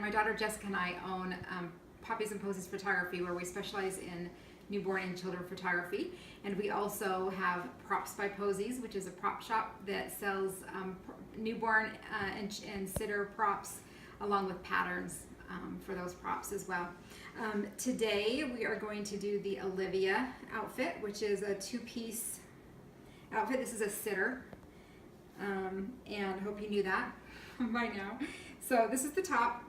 my daughter Jessica and I own Props By Posies Photography, where we specialize in newborn and children photography. And we also have Props By Posies, which is a prop shop that sells newborn and sitter props along with patterns for those props as well. Today we are going to do the Olivia outfit, which is a two-piece outfit. This is a sitter, and I hope you knew that by now. So this is the top.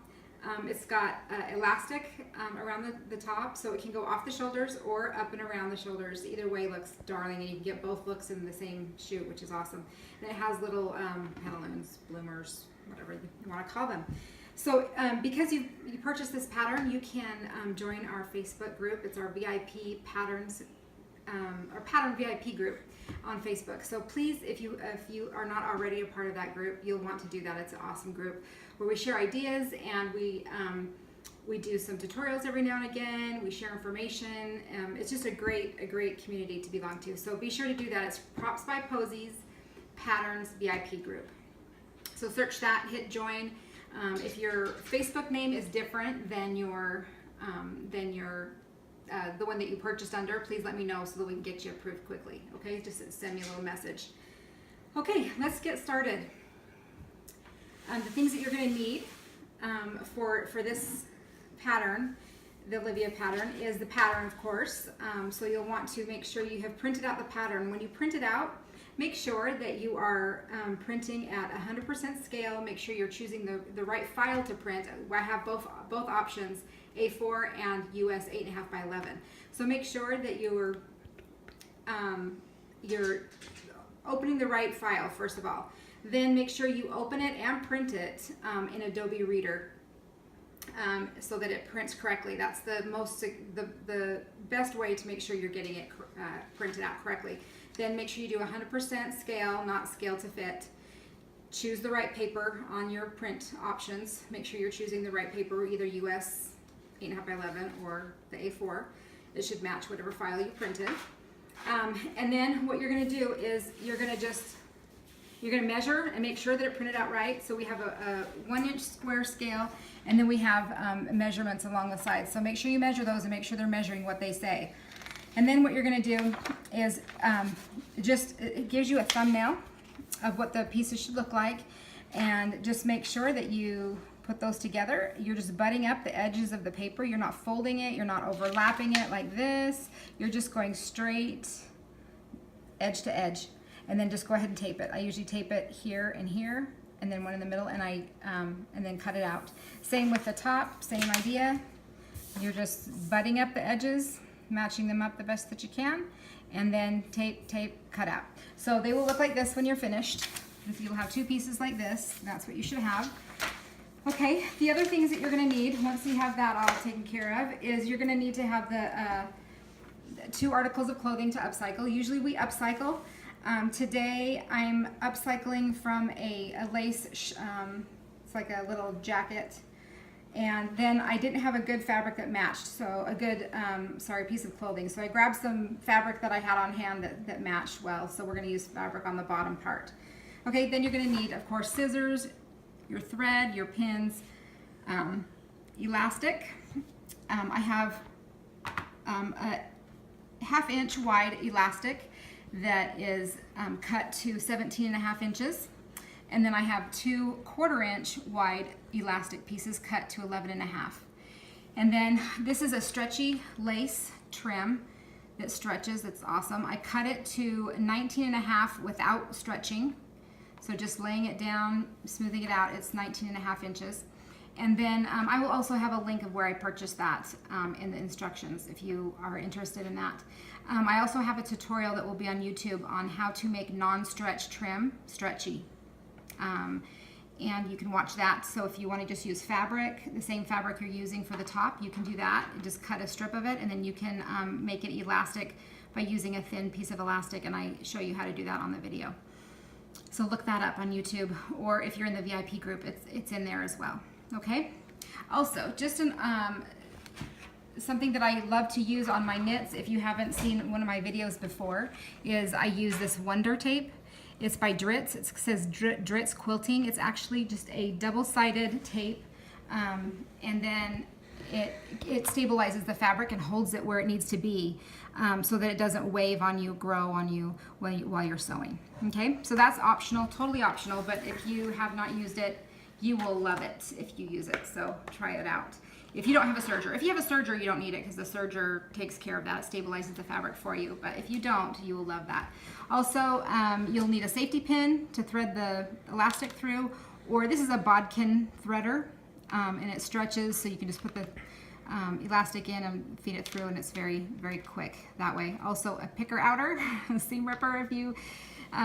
It's got elastic around the top, so it can go off the shoulders or up and around the shoulders. Either way looks darling, and you can get both looks in the same shoot, which is awesome. And it has little pantaloons, bloomers, whatever you want to call them. So because you purchased this pattern, you can join our Facebook group. It's our VIP patterns, our pattern VIP group on Facebook. So please, if you are not already a part of that group, you'll want to do that. It's an awesome group where we share ideas, and we do some tutorials every now and again. We share information. It's just a great community to belong to. So be sure to do that. It's Props By Posies Patterns VIP group. So search that, hit join. If your Facebook name is different than your the one that you purchased under, please let me know so that we can get you approved quickly. Okay, just send me a little message. Okay, let's get started. The things that you're going to need for this pattern, the Olivia pattern, is the pattern, of course. So you'll want to make sure you have printed out the pattern. When you print it out, make sure that you are printing at 100% scale. Make sure you're choosing the right file to print. I have both options, A4 and US 8.5 by 11. So make sure that you're opening the right file first of all. Then make sure you open it and print it in Adobe Reader so that it prints correctly. That's the best way to make sure you're getting it printed out correctly. Then make sure you do 100% scale, not scale to fit. Choose the right paper on your print options. Make sure you're choosing the right paper, either US 8.5 by 11 or the A4. It should match whatever file you printed. And then what you're going to do is you're going to measure and make sure that it printed out right. So we have a 1-inch square scale, and then we have measurements along the sides. So make sure you measure those and make sure they're measuring what they say. And then what you're going to do is it gives you a thumbnail of what the pieces should look like, and just make sure that you put those together. You're just butting up the edges of the paper. You're not folding it. You're not overlapping it like this. You're just going straight edge to edge, and then just go ahead and tape it. I usually tape it here, and then one in the middle, and then cut it out. Same with the top, same idea. You're just butting up the edges, matching them up the best that you can, and then tape, cut out. So they will look like this when you're finished. If you'll have two pieces like this, that's what you should have. Okay, the other things that you're going to need once you have that all taken care of is you're going to need to have the 2 articles of clothing to upcycle. Usually we upcycle. Today I'm upcycling from a lace, it's like a little jacket, and then I didn't have a good fabric that matched, so a good, piece of clothing. So I grabbed some fabric that I had on hand that matched well, so we're going to use fabric on the bottom part. Okay, then you're going to need, of course, scissors, your thread, your pins, elastic. I have a 1/2 inch wide elastic that is cut to 17.5 inches. And then I have 2 1/4 inch wide elastic pieces cut to 11.5. And then this is a stretchy lace trim that stretches. It's awesome. I cut it to 19.5 without stretching. So just laying it down, smoothing it out, it's 19.5 inches. And then I will also have a link of where I purchased that in the instructions if you are interested in that. I also have a tutorial that will be on YouTube on how to make non-stretch trim stretchy. And you can watch that. So if you want to just use fabric, the same fabric you're using for the top, you can do that. Just cut a strip of it, and then you can make it elastic by using a thin piece of elastic, and I show you how to do that on the video. So look that up on YouTube, or if you're in the VIP group, it's in there as well. Okay. Also, just something that I love to use on my knits, if you haven't seen one of my videos before, is I use this Wonder Tape. It's by Dritz. It says Dritz Quilting. It's actually just a double-sided tape and then it stabilizes the fabric and holds it where it needs to be, so that it doesn't wave on you, grow on you while you're sewing. Okay, so that's optional, totally optional, but if you have not used it, you will love it if you use it, so try it out. If you don't have a serger. If you have a serger, you don't need it because the serger takes care of that. It stabilizes the fabric for you, but if you don't, you will love that. Also, you'll need a safety pin to thread the elastic through, or this is a Bodkin Threader, and it stretches, so you can just put the elastic in and feed it through, and it's very, very quick that way. Also, a picker outer, a seam ripper. If you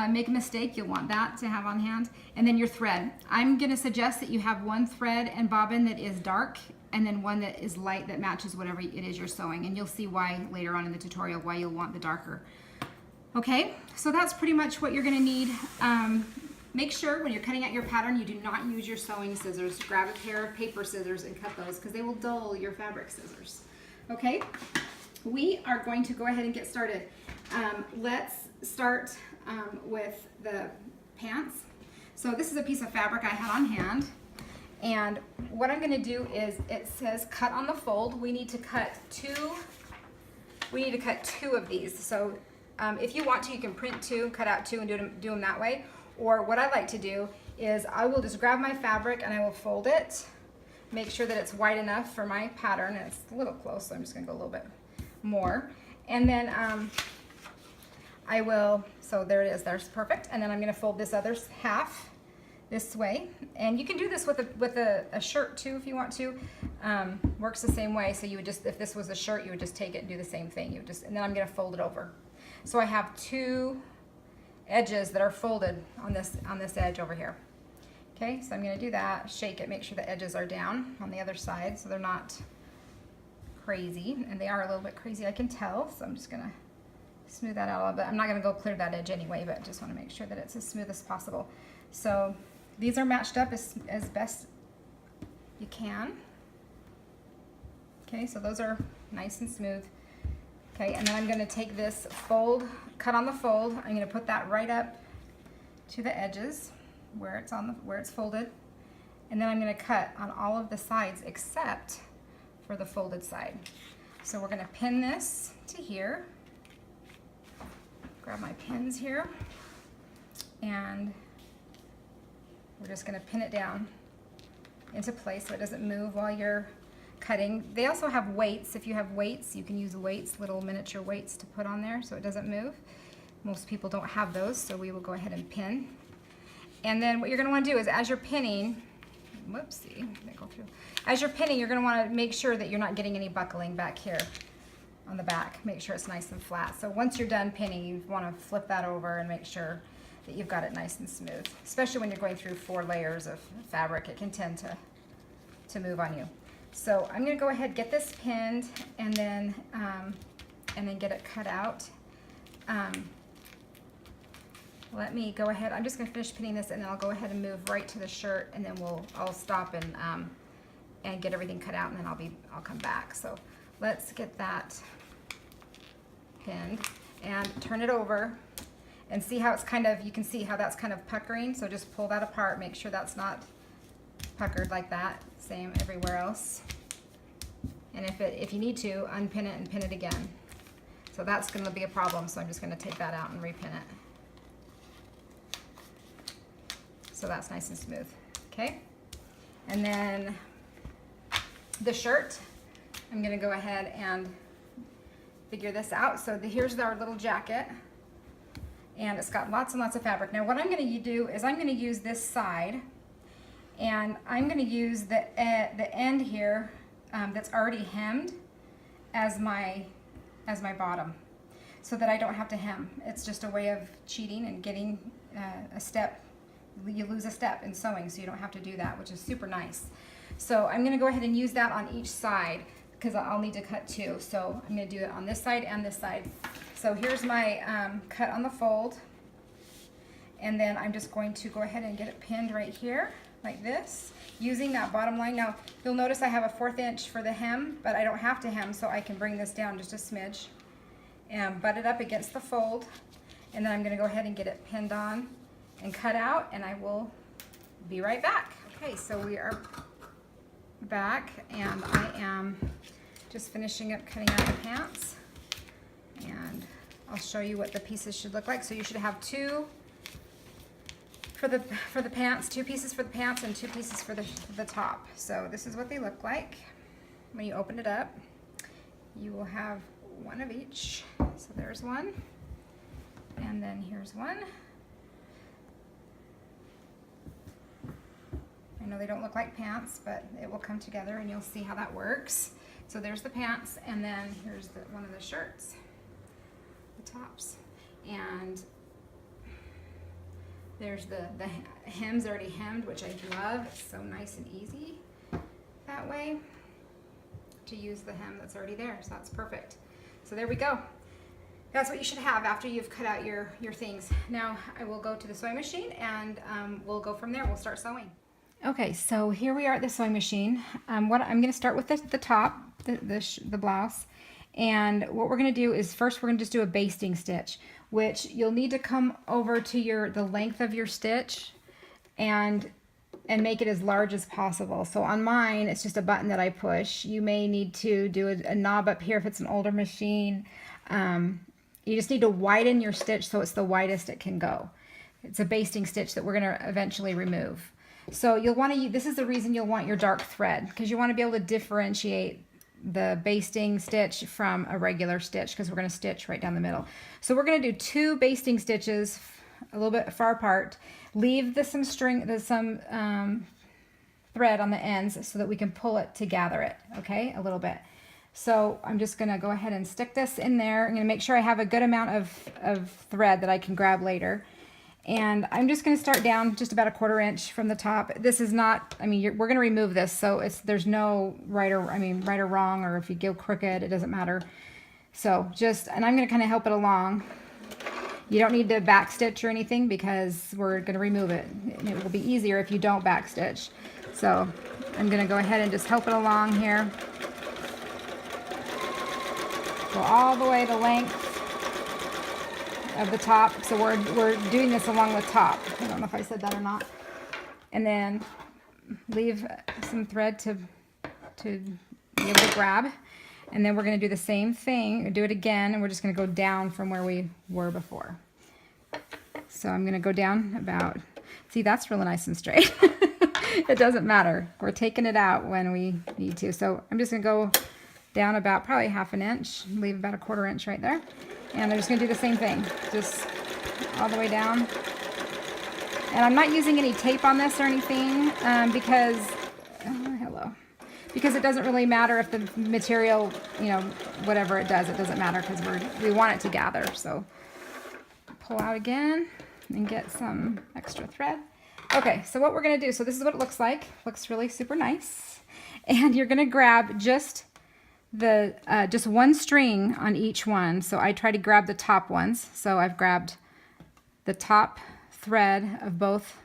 make a mistake, you'll want that to have on hand. And then your thread. I'm going to suggest that you have one thread and bobbin that is dark, and then one that is light that matches whatever it is you're sewing. And you'll see why later on in the tutorial why you'll want the darker. Okay, so that's pretty much what you're going to need. Make sure when you're cutting out your pattern, you do not use your sewing scissors. Grab a pair of paper scissors and cut those because they will dull your fabric scissors. Okay, we are going to go ahead and get started. Let's start with the pants. So this is a piece of fabric I had on hand. And what I'm going to do is, it says cut on the fold. We need to cut two of these. So if you want to, you can print two, cut out two, and do them that way. Or what I like to do is I will just grab my fabric and I will fold it, make sure that it's wide enough for my pattern. And it's a little close, so I'm just going to go a little bit more. And then I will, so there it is, there's perfect. And then I'm going to fold this other half this way. And you can do this with a shirt too if you want to. Works the same way. So you would just, if this was a shirt, you would just take it and do the same thing. And then I'm going to fold it over. So I have two edges that are folded on this edge over here. Okay, so I'm going to do that, shake it, make sure the edges are down on the other side so they're not crazy, and they are a little bit crazy, I can tell, so I'm just going to smooth that out a little bit. I'm not going to go clear that edge anyway, but just want to make sure that it's as smooth as possible. So these are matched up as best you can. Okay, so those are nice and smooth. Okay, and then I'm going to take this fold, cut on the fold. I'm going to put that right up to the edges where it's folded, and then I'm going to cut on all of the sides except for the folded side. So we're going to pin this to here. Grab my pins here, and we're just going to pin it down into place so it doesn't move while you're cutting. They also have weights. If you have weights, you can use weights, little miniature weights to put on there so it doesn't move. Most people don't have those, so we will go ahead and pin. And then what you're going to want to do is, as you're pinning, whoopsie, let me go through. As you're pinning, you're going to want to make sure that you're not getting any buckling back here on the back. Make sure it's nice and flat. So once you're done pinning, you want to flip that over and make sure that you've got it nice and smooth. Especially when you're going through 4 layers of fabric, it can tend to move on you. So I'm going to go ahead, get this pinned, and then get it cut out. Let me go ahead. I'm just going to finish pinning this, and then I'll go ahead and move right to the shirt, and then I'll stop and get everything cut out, and then I'll come back. So let's get that pinned and turn it over, and see how it's kind of. You can see how that's kind of puckering. So just pull that apart. Make sure that's not puckered like that. Same everywhere else. And if you need to, unpin it and pin it again. So that's going to be a problem, so I'm just going to take that out and repin it. So that's nice and smooth. Okay? And then the shirt, I'm going to go ahead and figure this out. So here's our little jacket, and it's got lots and lots of fabric. Now what I'm going to do is I'm going to use this side, and I'm going to use the end here that's already hemmed as my bottom, so that I don't have to hem. It's just a way of cheating and getting a step. You lose a step in sewing, so you don't have to do that, which is super nice. So I'm going to go ahead and use that on each side because I'll need to cut 2. So I'm going to do it on this side and this side. So here's my cut on the fold, and then I'm just going to go ahead and get it pinned right here like this, using that bottom line. Now you'll notice I have a 1/4 inch for the hem, but I don't have to hem, so I can bring this down just a smidge and butt it up against the fold, and then I'm going to go ahead and get it pinned on and cut out, and I will be right back. Okay, so we are back, and I am just finishing up cutting out the pants, and I'll show you what the pieces should look like. So you should have two for the pants, 2 pieces for the pants and 2 pieces for the top. So this is what they look like. When you open it up, you will have one of each. So there's one, and then here's one. I know they don't look like pants, but it will come together and you'll see how that works. So there's the pants, and then here's one of the shirts, the tops. And there's the hems already hemmed, which I love. It's so nice and easy that way to use the hem that's already there. So that's perfect. So there we go. That's what you should have after you've cut out your things. Now I will go to the sewing machine, and we'll go from there. We'll start sewing. Okay, so here we are at the sewing machine. What I'm going to start with the top, the blouse. And what we're going to do is first we're going to just do a basting stitch, which you'll need to come over to the length of your stitch and make it as large as possible. So on mine, it's just a button that I push. You may need to do a knob up here if it's an older machine. You just need to widen your stitch so it's the widest it can go. It's a basting stitch that we're going to eventually remove. So you'll want to, this is the reason you'll want your dark thread, because you want to be able to differentiate the basting stitch from a regular stitch, because we're going to stitch right down the middle. So we're going to do 2 basting stitches a little bit far apart. Leave some thread on the ends so that we can pull it to gather it, okay, a little bit. So I'm just going to go ahead and stick this in there. I'm going to make sure I have a good amount of thread that I can grab later. And I'm just going to start down just about a 1/4 inch from the top. This is not, I mean, we're going to remove this, so there's no right or wrong, or if you go crooked, it doesn't matter. So and I'm going to kind of help it along. You don't need to back stitch or anything because we're going to remove it. And it will be easier if you don't back stitch. So I'm going to go ahead and just help it along here. Go all the way the length of the top. So we're doing this along the top. I don't know if I said that or not. And then leave some thread to be able to grab. And then we're going to do the same thing, or do it again, and we're just going to go down from where we were before. So I'm going to go down about, see, that's really nice and straight. It doesn't matter. We're taking it out when we need to. So I'm just going to go down about probably 1/2 inch, leave about a 1/4 inch right there. And I'm just going to do the same thing, just all the way down. And I'm not using any tape on this or anything because, because it doesn't really matter if the material, whatever it does, it doesn't matter because we want it to gather. So pull out again and get some extra thread. Okay, so what we're going to do, so this is what it looks like. Looks really super nice. And you're going to grab just one string on each one. So I try to grab the top ones. So I've grabbed the top thread of both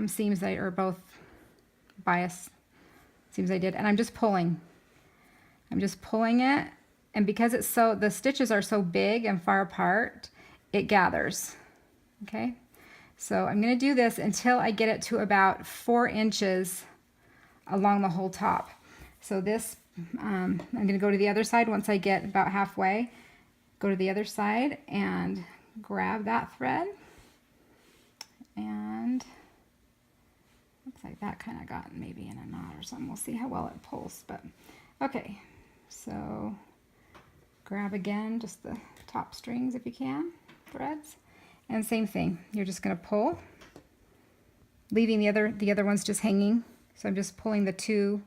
seams or both bias seams I did, and I'm just pulling it, and because the stitches are so big and far apart, it gathers. Okay, so I'm going to do this until I get it to about 4 inches along the whole top. So this I'm going to go to the other side once I get about halfway, go to the other side and grab that thread, and looks like that kind of got maybe in a knot or something. We'll see how well it pulls, but okay. So grab again just the top strings if you can, threads, and same thing. You're just going to pull, leaving the other ones just hanging. So I'm just pulling the 2.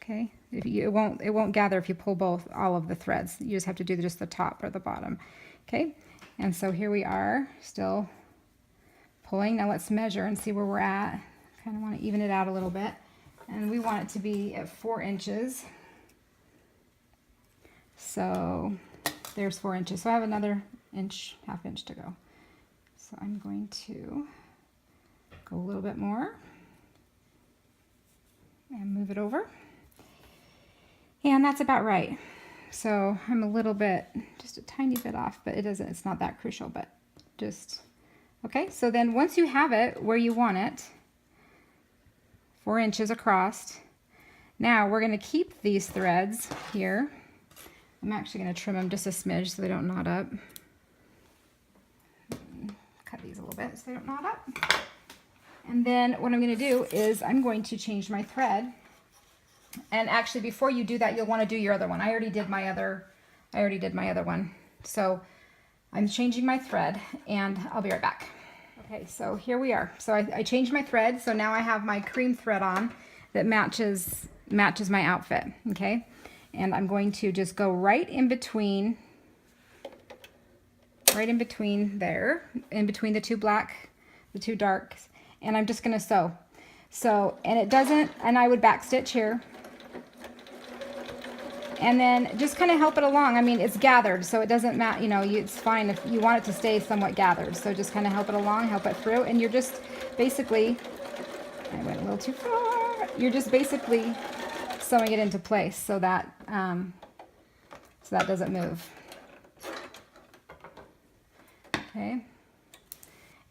Okay, it won't gather if you pull all of the threads. You just have to do just the top or the bottom. Okay, and so here we are still pulling. Now let's measure and see where we're at. Kind of want to even it out a little bit, and we want it to be at 4 inches. So there's 4 inches. So I have another inch, 1/2 inch to go. So I'm going to go a little bit more and move it over. And that's about right. So I'm a little bit, just a tiny bit off, but it's not that crucial, but just, okay. So then once you have it where you want it, 4 inches across. Now we're going to keep these threads here. I'm actually going to trim them just a smidge so they don't knot up. Cut these a little bit so they don't knot up. And then what I'm going to do is I'm going to change my thread. And actually, before you do that, you'll want to do your other one. I already did my other one. So I'm changing my thread, and I'll be right back. Okay, so here we are. So I changed my thread. So now I have my cream thread on that matches my outfit. Okay, and I'm going to just go right in between there, in between the two darks, and I'm just going to sew. So, and it doesn't, and I would back stitch here. And then just kind of help it along. I mean, it's gathered, so it doesn't matter, you know, it's fine if you want it to stay somewhat gathered. So just kind of help it along, help it through, and you're just basically, I went a little too far. You're just basically sewing it into place so that doesn't move. Okay.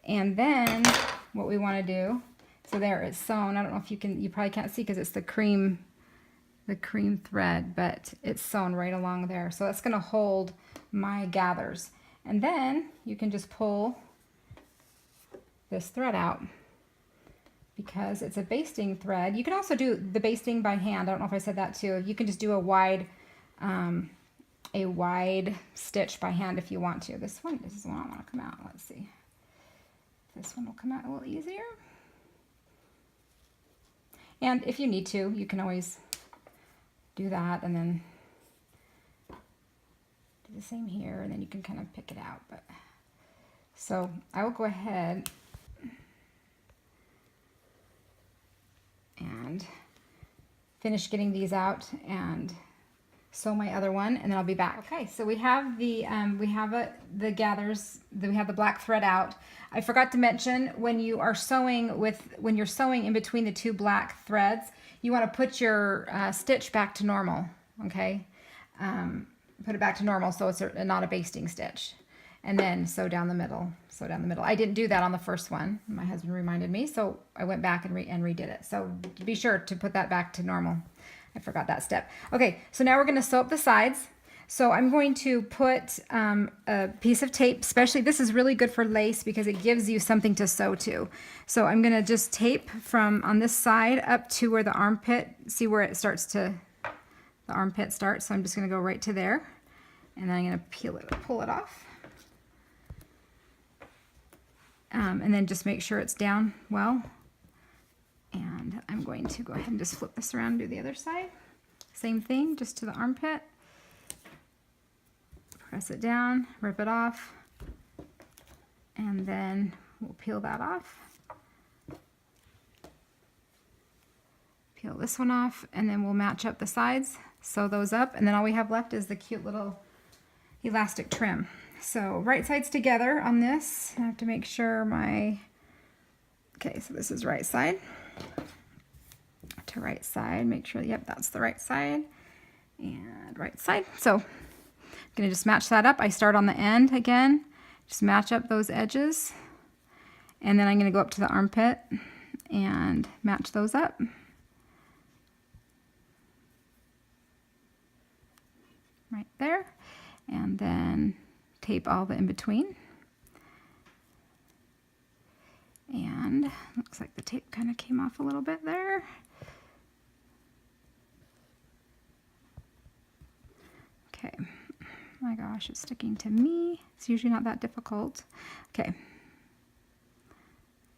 And then what we want to do, so there it's sewn. I don't know if you probably can't see because it's the cream thread, but it's sewn right along there. So that's going to hold my gathers. And then you can just pull this thread out because it's a basting thread. You can also do the basting by hand. I don't know if I said that too. You can just do a wide stitch by hand if you want to. This is one I want to come out. Let's see. This one will come out a little easier. And if you need to, you can always do that and then do the same here, and then you can kind of pick it out. But so I will go ahead and finish getting these out and sew my other one, and then I'll be back. Okay, so we have the black thread out. I forgot to mention when you're sewing in between the two black threads, you want to put your stitch back to normal. Okay, put it back to normal so it's not a basting stitch, and then sew down the middle. I didn't do that on the first one. My husband reminded me, so I went back and redid it. So be sure to put that back to normal. I forgot that step. Okay, so now we're going to sew up the sides. So I'm going to put a piece of tape, especially this is really good for lace because it gives you something to sew to. So I'm going to just tape from on this side up to where the armpit, see where it starts to, the armpit starts. So I'm just going to go right to there, and then I'm going to pull it off. And then just make sure it's down well. And I'm going to go ahead and just flip this around and do the other side. Same thing, just to the armpit. Press it down, rip it off, and then we'll peel that off. Peel this one off, and then we'll match up the sides, sew those up, and then all we have left is the cute little elastic trim. So right sides together on this. I have to make sure okay, so this is right side to right side. Make sure, yep, that's the right side and right side. So I'm gonna just match that up. I start on the end again, just match up those edges, and then I'm gonna go up to the armpit and match those up. Right there, and then tape all the in between. And looks like the tape kind of came off a little bit there. Okay, my gosh, it's sticking to me. It's usually not that difficult. Okay,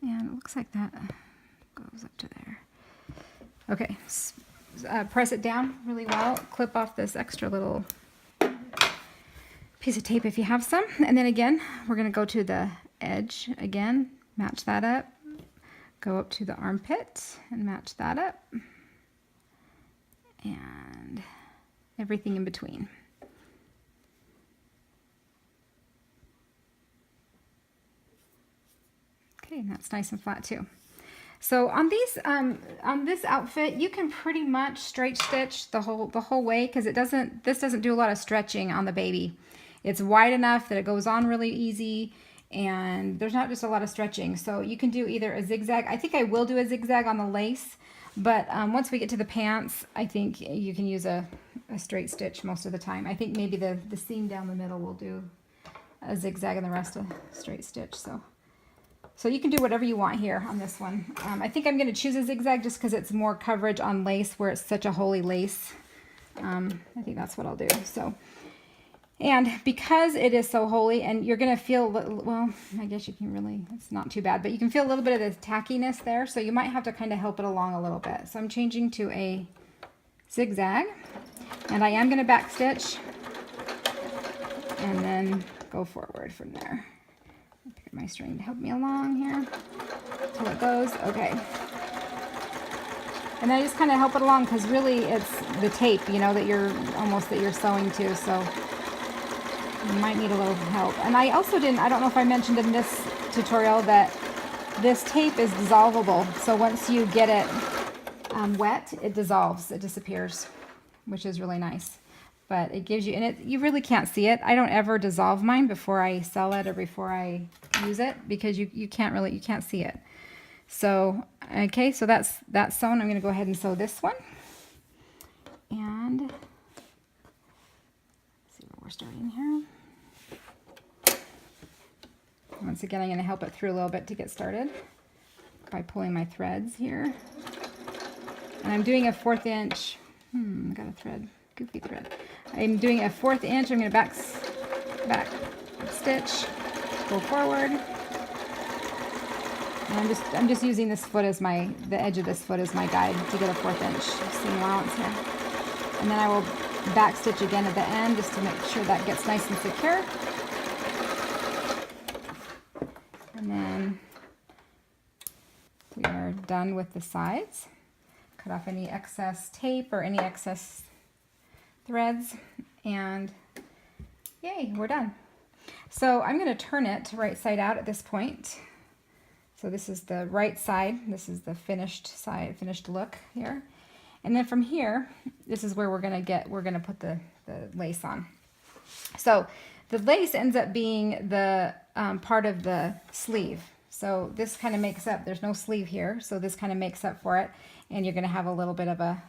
and it looks like that goes up to there. Okay, press it down really well. Clip off this extra little piece of tape if you have some. And then again, we're going to go to the edge again, match that up, go up to the armpit and match that up, and everything in between. Okay, and that's nice and flat too. So on these, on this outfit, you can pretty much straight stitch the whole way because this doesn't do a lot of stretching on the baby. It's wide enough that it goes on really easy, and there's not just a lot of stretching. So you can do either a zigzag. I think I will do a zigzag on the lace, But once we get to the pants, I think you can use a straight stitch most of the time. I think maybe the seam down the middle will do a zigzag and the rest a straight stitch. So you can do whatever you want here on this one. I think I'm going to choose a zigzag just because it's more coverage on lace where it's such a holy lace. I think that's what I'll do. So, and because it is so holy, and you're going to feel, well, I guess you can really, it's not too bad, but you can feel a little bit of the tackiness there. So you might have to kind of help it along a little bit. So I'm changing to a zigzag, and I am going to back stitch and then go forward from there. Pick my string to help me along here till it goes. Okay. And then I just kind of help it along because really it's the tape, you know, that you're sewing to. So you might need a little help. And I also I don't know if I mentioned in this tutorial that this tape is dissolvable. So once you get it wet, it dissolves, it disappears, which is really nice. But it gives you, and you really can't see it. I don't ever dissolve mine before I sell it or before I use it because you can't see it. So, okay, so that's sewn. I'm going to go ahead and sew this one. And let's see where we're starting here. Once again, I'm going to help it through a little bit to get started by pulling my threads here. And I'm doing a 1/4 inch, I got a thread, goofy thread. I'm doing a 1/4 inch. I'm going to back stitch, go forward. And I'm just using this foot as the edge of this foot as my guide to get a 1/4 inch seam allowance here. And then I will back stitch again at the end just to make sure that gets nice and secure. And then we are done with the sides. Cut off any excess tape or any excess threads, and yay, we're done. So I'm going to turn it right side out at this point. So this is the right side. This is the finished side, finished look here. And then from here, this is where we're going to put the lace on. So the lace ends up being the part of the sleeve. So this kind of makes up, there's no sleeve here, so this kind of makes up for it. And you're going to have a little bit of a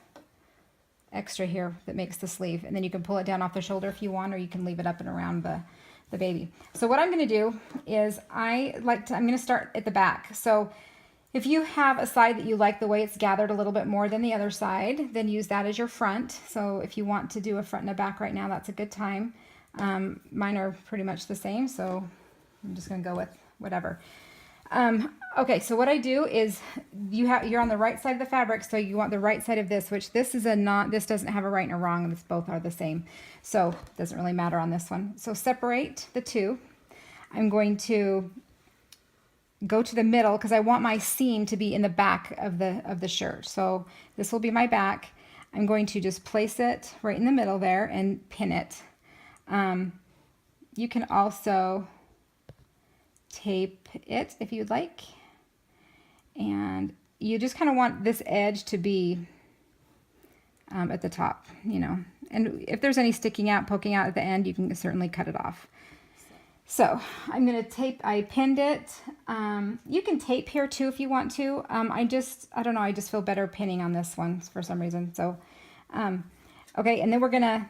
extra here that makes the sleeve, and then you can pull it down off the shoulder if you want, or you can leave it up and around the baby. So what I'm going to do is I'm going to start at the back. So if you have a side that you like the way it's gathered a little bit more than the other side, then use that as your front. So if you want to do a front and a back right now, that's a good time. Mine are pretty much the same, so I'm just going to go with whatever. Okay, so what I do is you're on the right side of the fabric, so you want the right side of this, which this doesn't have a right and a wrong, and both are the same. So it doesn't really matter on this one. So separate the two. I'm going to go to the middle because I want my seam to be in the back of the shirt. So this will be my back. I'm going to just place it right in the middle there and pin it. You can also tape it if you'd like. And you just kind of want this edge to be at the top, you know. And if there's any sticking out, poking out at the end, you can certainly cut it off. So I'm going to tape, I pinned it. You can tape here too if you want to. I don't know, I just feel better pinning on this one for some reason. So, okay, and then we're going to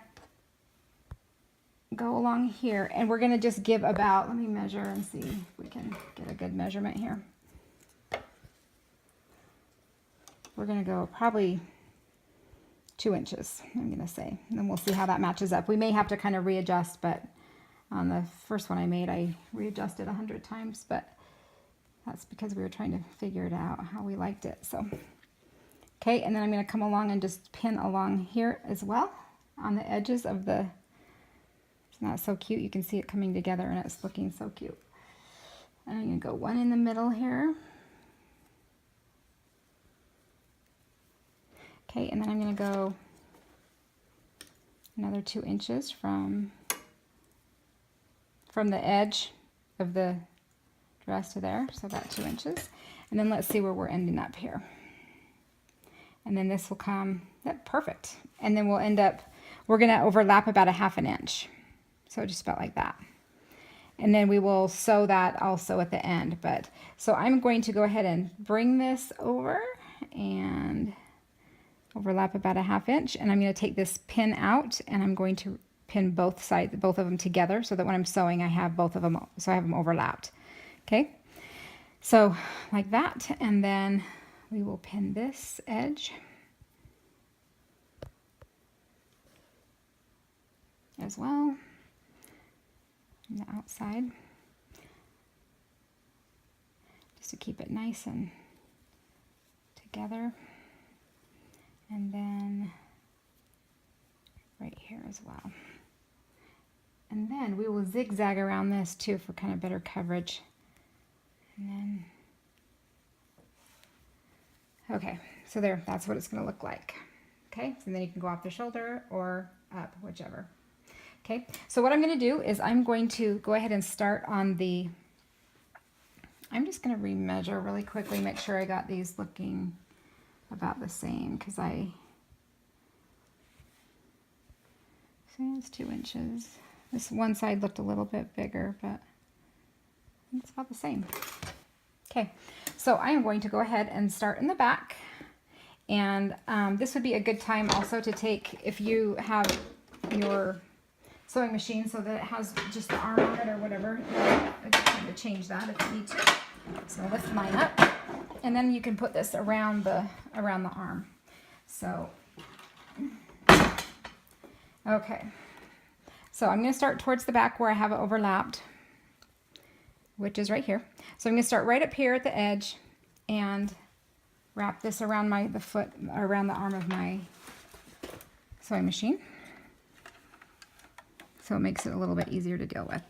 go along here and we're going to just give about, let me measure and see if we can get a good measurement here. We're going to go probably 2 inches, I'm going to say, and then we'll see how that matches up. We may have to kind of readjust, but on the first one I made, I readjusted 100 times, but that's because we were trying to figure it out how we liked it. So, okay, and then I'm going to come along and just pin along here as well on the edges of the, isn't that so cute? You can see it coming together and it's looking so cute. And I'm going to go one in the middle here. Okay, and then I'm going to go another 2 inches from the edge of the dress to there, so about 2 inches. And then let's see where we're ending up here. And then this will come, perfect. And then we'll end up, we're going to overlap about 1/2 inch. So just about like that. And then we will sew that also at the end. So I'm going to go ahead and bring this over and overlap about a 1/2 inch, and I'm going to take this pin out, and I'm going to pin both sides, both of them together, so that when I'm sewing I have both of them, so I have them overlapped. Okay, so like that, and then we will pin this edge as well on the outside, just to keep it nice and together. And then right here as well. And then we will zigzag around this too for kind of better coverage. And then, okay, so there, that's what it's going to look like. Okay, so then you can go off the shoulder or up, whichever. Okay, so what I'm going to do is I'm going to go ahead and start on the, I'm just going to remeasure really quickly, make sure I got these looking about the same, because I see it's 2 inches. This one side looked a little bit bigger, but I think it's about the same. Okay, so I am going to go ahead and start in the back, and this would be a good time also to take, if you have your sewing machine so that it has just the arm on it or whatever, I'm going to change that if you need to. So I'll lift mine up, and then you can put this around the arm. So, okay. So I'm going to start towards the back where I have it overlapped, which is right here. So I'm going to start right up here at the edge and wrap this around the foot, around the arm of my sewing machine. So it makes it a little bit easier to deal with,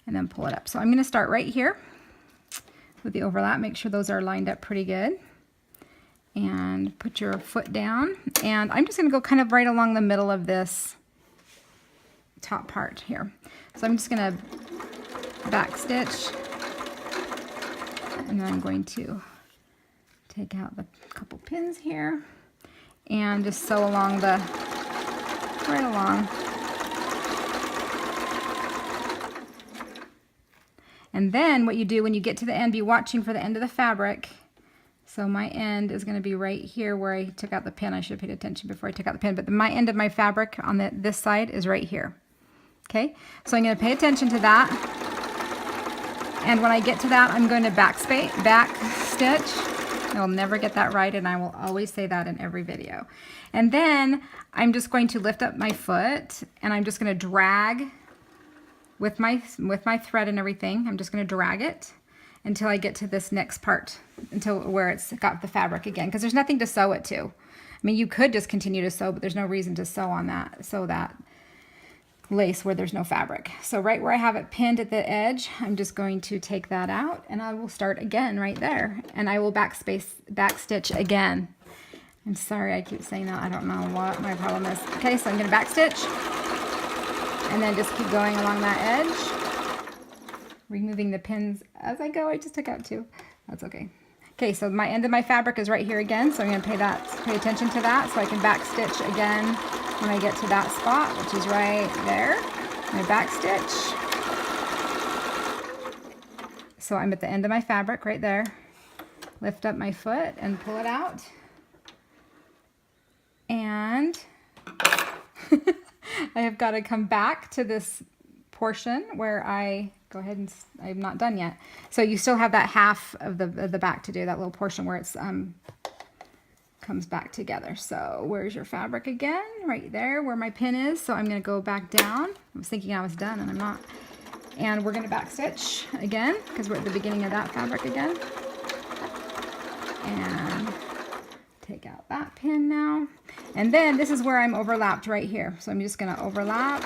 and then pull it up. So I'm going to start right here with the overlap. Make sure those are lined up pretty good, and put your foot down, and I'm just going to go kind of right along the middle of this top part here. So I'm just going to back stitch, and then I'm going to take out the couple pins here and just sew along right along. And then what you do when you get to the end, be watching for the end of the fabric. So my end is going to be right here where I took out the pin. I should have paid attention before I took out the pin, but my end of my fabric on this side is right here. Okay, so I'm going to pay attention to that. And when I get to that, I'm going to back stitch. I'll never get that right, and I will always say that in every video. And then I'm just going to lift up my foot, and I'm just going to drag with my thread and everything. I'm just going to drag it until I get to this next part, until where it's got the fabric again, because there's nothing to sew it to. I mean, you could just continue to sew, but there's no reason to sew that lace where there's no fabric. So right where I have it pinned at the edge, I'm just going to take that out, and I will start again right there, and I will back stitch again. I'm sorry I keep saying that. I don't know what my problem is. Okay, so I'm going to back stitch, and then just keep going along that edge, removing the pins as I go. I just took out 2. That's okay. Okay, so my end of my fabric is right here again, so I'm going to pay attention to that so I can back stitch again when I get to that spot, which is right there. My back stitch. So I'm at the end of my fabric right there. Lift up my foot and pull it out. And I have got to come back to this portion where I go ahead and I'm not done yet. So you still have that half of the back to do, that little portion where it's comes back together. So where's your fabric again? Right there where my pin is. So I'm going to go back down. I was thinking I was done, and I'm not. And we're going to back stitch again because we're at the beginning of that fabric again. And take out that pin now. And then this is where I'm overlapped right here. So I'm just going to overlap.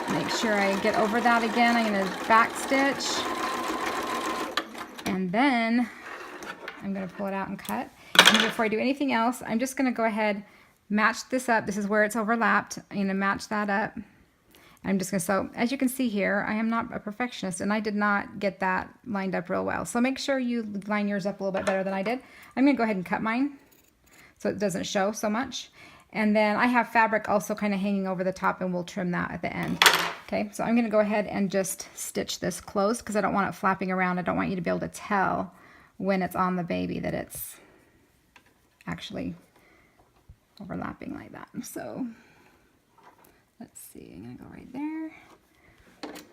Make sure I get over that again. I'm going to back stitch. And then I'm going to pull it out and cut. And before I do anything else, I'm just going to go ahead, match this up. This is where it's overlapped. I'm going to match that up. I'm just going to sew. As you can see here, I am not a perfectionist, and I did not get that lined up real well. So make sure you line yours up a little bit better than I did. I'm going to go ahead and cut mine so it doesn't show so much. And then I have fabric also kind of hanging over the top, and we'll trim that at the end. Okay, so I'm going to go ahead and just stitch this closed because I don't want it flapping around. I don't want you to be able to tell when it's on the baby that it's actually overlapping like that. So let's see, I'm gonna go right there.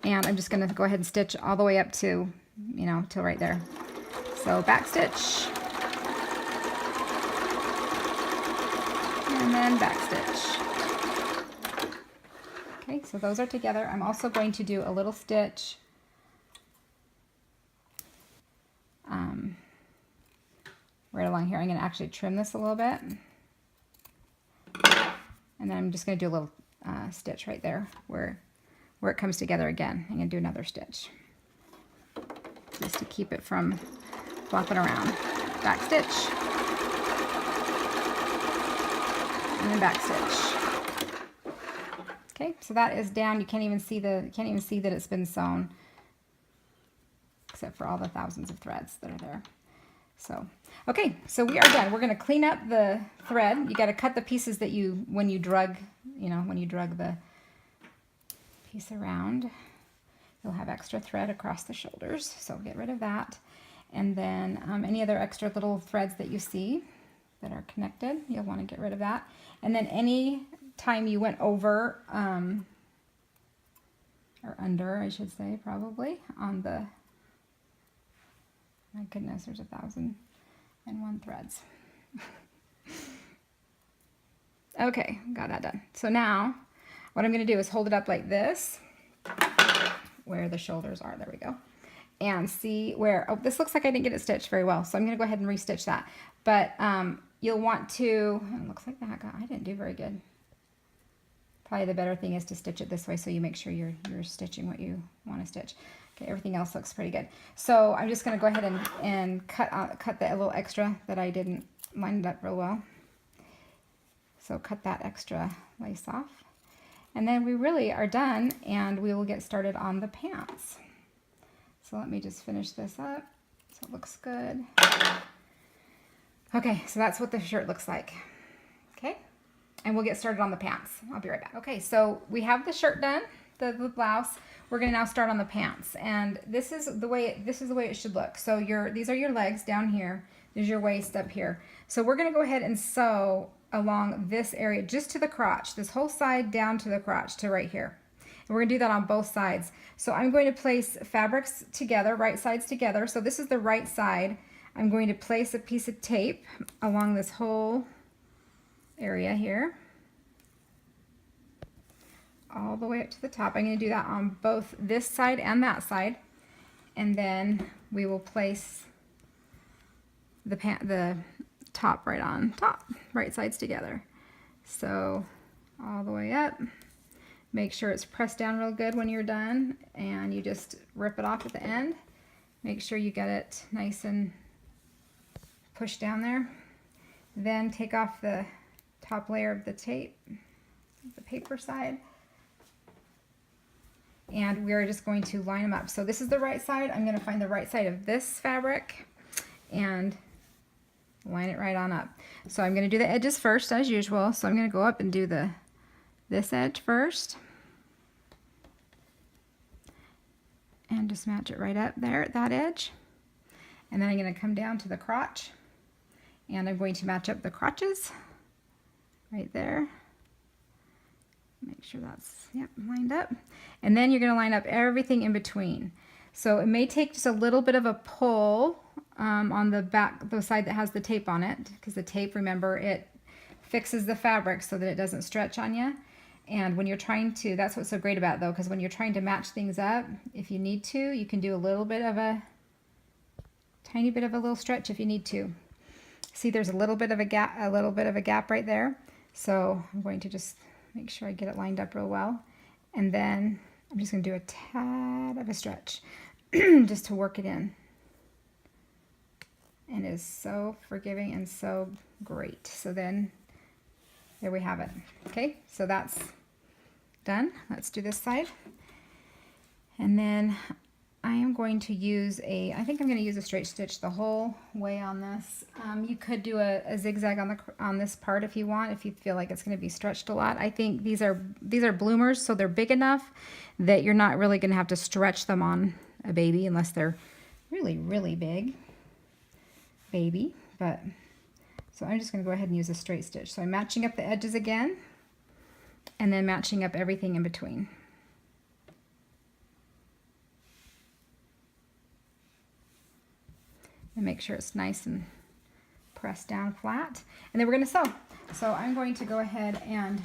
And I'm just gonna go ahead and stitch all the way up to, you know, till right there. So back stitch. And then back stitch. Okay, so those are together. I'm also going to do a little stitch right along here. I'm going to actually trim this a little bit. And then I'm just going to do a little stitch right there where it comes together again. I'm going to do another stitch just to keep it from flopping around. Back stitch. And then back stitch. Okay, so that is down. You can't even see that it's been sewn, except for all the thousands of threads that are there. So, okay, so we are done. We're going to clean up the thread. You got to cut the pieces that when you drug the piece around, you'll have extra thread across the shoulders. So get rid of that. And then any other extra little threads that you see that are connected, you'll want to get rid of that. And then any time you went over, or under, I should say, probably, on the, my goodness, there's 1,001 threads. Okay, got that done. So now, what I'm going to do is hold it up like this, where the shoulders are, there we go, and see where, oh, this looks like I didn't get it stitched very well, so I'm going to go ahead and restitch that. But you'll want to, it looks like that, I didn't do very good. Probably the better thing is to stitch it this way so you make sure you're stitching what you want to stitch. Okay, everything else looks pretty good. So I'm just going to go ahead and cut that little extra that I didn't line it up real well. So cut that extra lace off. And then we really are done, and we will get started on the pants. So let me just finish this up so it looks good. Okay, so that's what the shirt looks like. Okay. And we'll get started on the pants. I'll be right back. Okay, so we have the shirt done, the blouse. We're gonna now start on the pants, and this is the way it should look. So these are your legs down here. There's your waist up here. So we're gonna go ahead and sew along this area just to the crotch, this whole side down to the crotch to right here. And we're gonna do that on both sides. So I'm going to place fabrics together, right sides together. So this is the right side. I'm going to place a piece of tape along this whole area here, all the way up to the top. I'm going to do that on both this side and that side, and then we will place the top right on top, right sides together. So all the way up. Make sure it's pressed down real good when you're done, and you just rip it off at the end. Make sure you get it nice and pushed down there. Then take off the top layer of the tape, the paper side, and we're just going to line them up. So this is the right side. I'm going to find the right side of this fabric and line it right on up. So I'm going to do the edges first as usual. So I'm going to go up and do this edge first and just match it right up there at that edge. And then I'm going to come down to the crotch, and I'm going to match up the crotches right there. Make sure that's, yep, lined up. And then you're going to line up everything in between. So it may take just a little bit of a pull on the back, the side that has the tape on it, because the tape, remember, it fixes the fabric so that it doesn't stretch on you. And when you're trying to, that's what's so great about it though, because when you're trying to match things up, if you need to, you can do a little bit of a, tiny bit of a little stretch if you need to. See, there's a little bit of a gap right there. So I'm going to just make sure I get it lined up real well. And then I'm just going to do a tad of a stretch just to work it in. And it is so forgiving and so great. So then there we have it. Okay, so that's done. Let's do this side. And then I am going to use I think I'm going to use a straight stitch the whole way on this. You could do a zigzag on this part if you want, if you feel like it's going to be stretched a lot. I think these are bloomers, so they're big enough that you're not really going to have to stretch them on a baby unless they're really, really big baby. But So I'm just going to go ahead and use a straight stitch. So I'm matching up the edges again, and then matching up everything in between. And make sure it's nice and pressed down flat. And then we're going to sew. So I'm going to go ahead and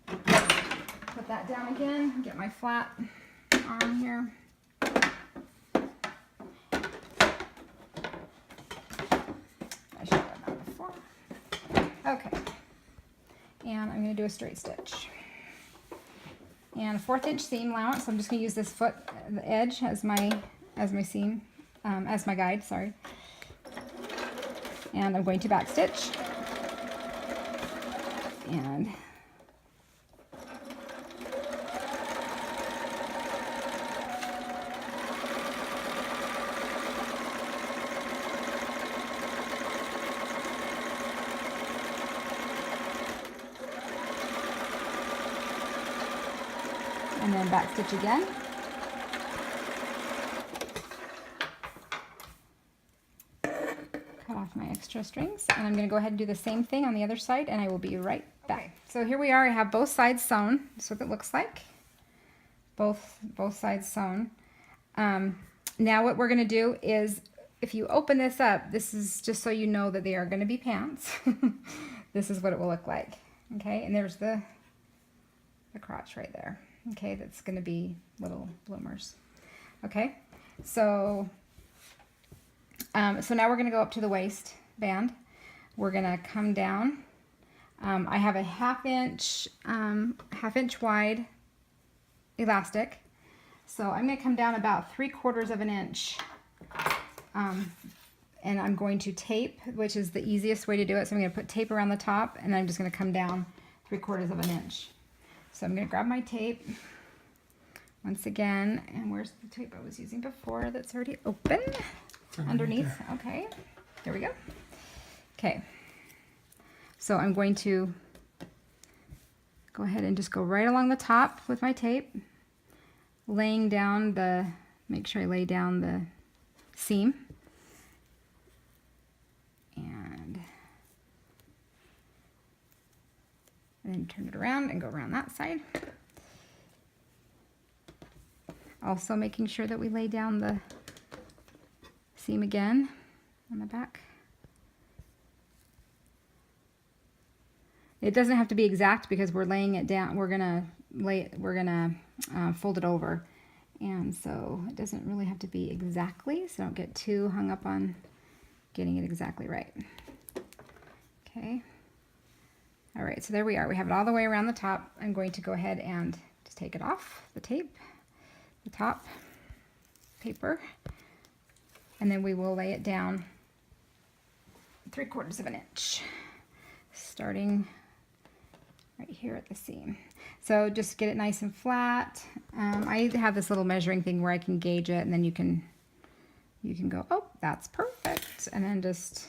put that down again, get my flat arm here. I should have done that before. Okay. And I'm going to do a straight stitch. And a 1/4 inch seam allowance. So I'm just going to use this foot, the edge as my seam, as my guide, sorry. And I'm going to back stitch. And then back stitch again. Cut off my extra strings, and I'm going to go ahead and do the same thing on the other side, and I will be right back. Okay, so here we are. I have both sides sewn. That's what it looks like. Both sides sewn. Now what we're going to do is, if you open this up, this is just so you know that they are going to be pants. This is what it will look like. Okay, and there's the crotch right there. Okay, that's going to be little bloomers. Okay, so now we're going to go up to the waistband. We're going to come down. I have a half inch wide elastic. So I'm going to come down about 3/4 of an inch. And I'm going to tape, which is the easiest way to do it. So I'm going to put tape around the top, and I'm just going to come down 3/4 of an inch. So I'm going to grab my tape once again, and where's the tape I was using before that's already open? Underneath. Okay, there we go. Okay, so I'm going to go ahead and just go right along the top with my tape, laying down make sure I lay down the seam. And then turn it around and go around that side. Also making sure that we lay down the seam again on the back. It doesn't have to be exact because we're laying it down. We're gonna fold it over, and so it doesn't really have to be exactly. So don't get too hung up on getting it exactly right. Okay. All right, so there we are. We have it all the way around the top. I'm going to go ahead and just take it off the tape, the top paper, and then we will lay it down 3/4 of an inch, starting right here at the seam. So just get it nice and flat. I have this little measuring thing where I can gauge it, and then you can go, oh, that's perfect, and then just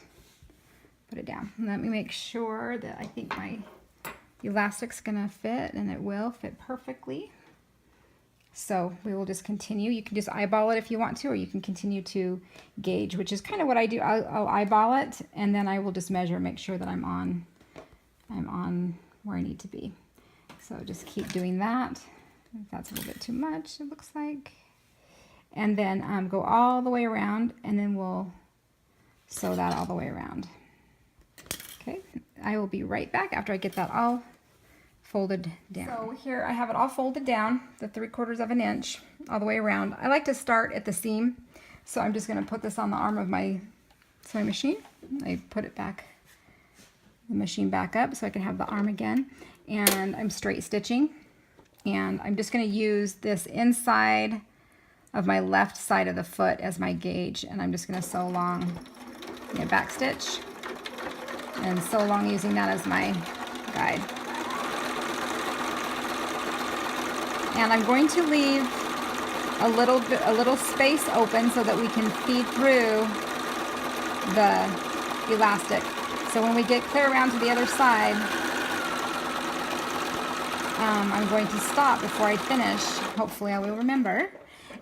put it down. Let me make sure that I think my elastic's gonna fit, and it will fit perfectly. So we will just continue. You can just eyeball it if you want to, or you can continue to gauge, which is kind of what I do. I'll eyeball it, and then I will just measure, make sure that I'm on where I need to be. So just keep doing that. If that's a little bit too much, it looks like. And then go all the way around, and then we'll sew that all the way around. Okay, I will be right back after I get that all folded down. So here I have it all folded down, the 3/4 of an inch, all the way around. I like to start at the seam, so I'm just going to put this on the arm of my sewing machine. I put it back, the machine back up, so I can have the arm again. And I'm straight stitching, and I'm just going to use this inside of my left side of the foot as my gauge, and I'm just going to sew along, back stitch, and sew along using that as my guide. And I'm going to leave a little space open so that we can feed through the elastic. So when we get clear around to the other side, I'm going to stop before I finish. Hopefully I will remember.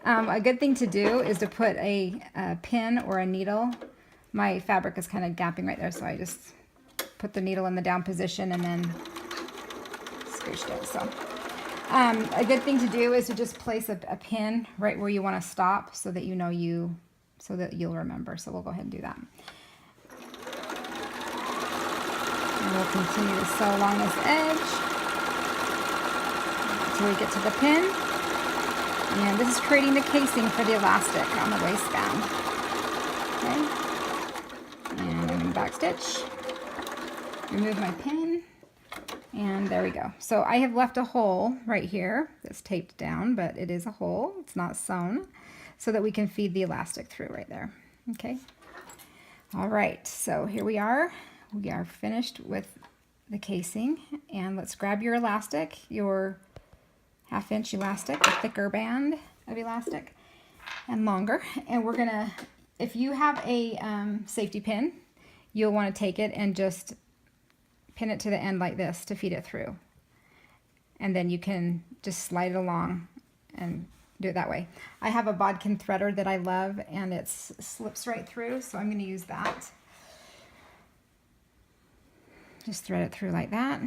A good thing to do is to put a pin or a needle my fabric is kind of gapping right there, so I just put the needle in the down position and then squished it. So a good thing to do is to just place a pin right where you want to stop so that you know so that you'll remember. So we'll go ahead and do that. And we'll continue to sew along this edge until we get to the pin. And this is creating the casing for the elastic on the waistband. Okay. And I'm going to back stitch. Remove my pin. And there we go. So I have left a hole right here that's taped down, but it is a hole. It's not sewn, so that we can feed the elastic through right there. Okay. All right. So here we are. We are finished with the casing, and let's grab your elastic, your 1/2 inch elastic, a thicker band of elastic and longer. And we're gonna, if you have a safety pin, you'll want to take it and just pin it to the end like this to feed it through. And then you can just slide it along and do it that way. I have a Bodkin Threader that I love, and it slips right through, so I'm going to use that. Just thread it through like that,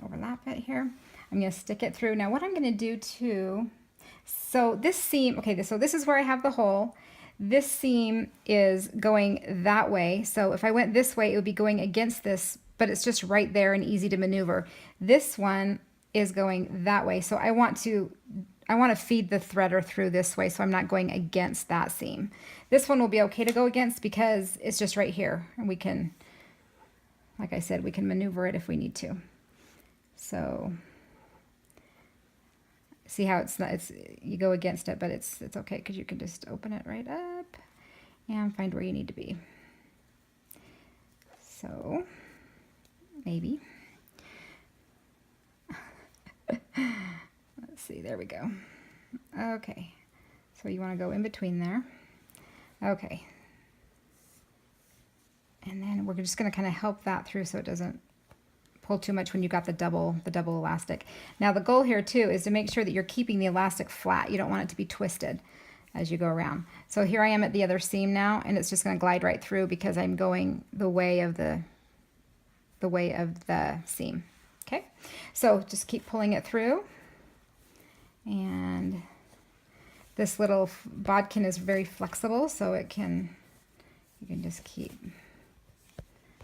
overlap it here. I'm going to stick it through. Now what I'm going to do too, so this seam, okay, so this is where I have the hole. This seam is going that way, so if I went this way, it would be going against this, but it's just right there and easy to maneuver. This one is going that way, so I want to feed the threader through this way, so I'm not going against that seam. This one will be okay to go against because it's just right here, and we can, like I said, we can maneuver it if we need to. So see how you go against it, but it's okay because you can just open it right up and find where you need to be. So maybe. Let's see, there we go. Okay, so you want to go in between there. Okay. And then we're just going to kind of help that through so it doesn't pull too much when you got the double elastic. Now the goal here too is to make sure that you're keeping the elastic flat. You don't want it to be twisted as you go around. So here I am at the other seam now, and it's just going to glide right through because I'm going the way of the seam. Okay, so just keep pulling it through, and this little bodkin is very flexible, so you can just keep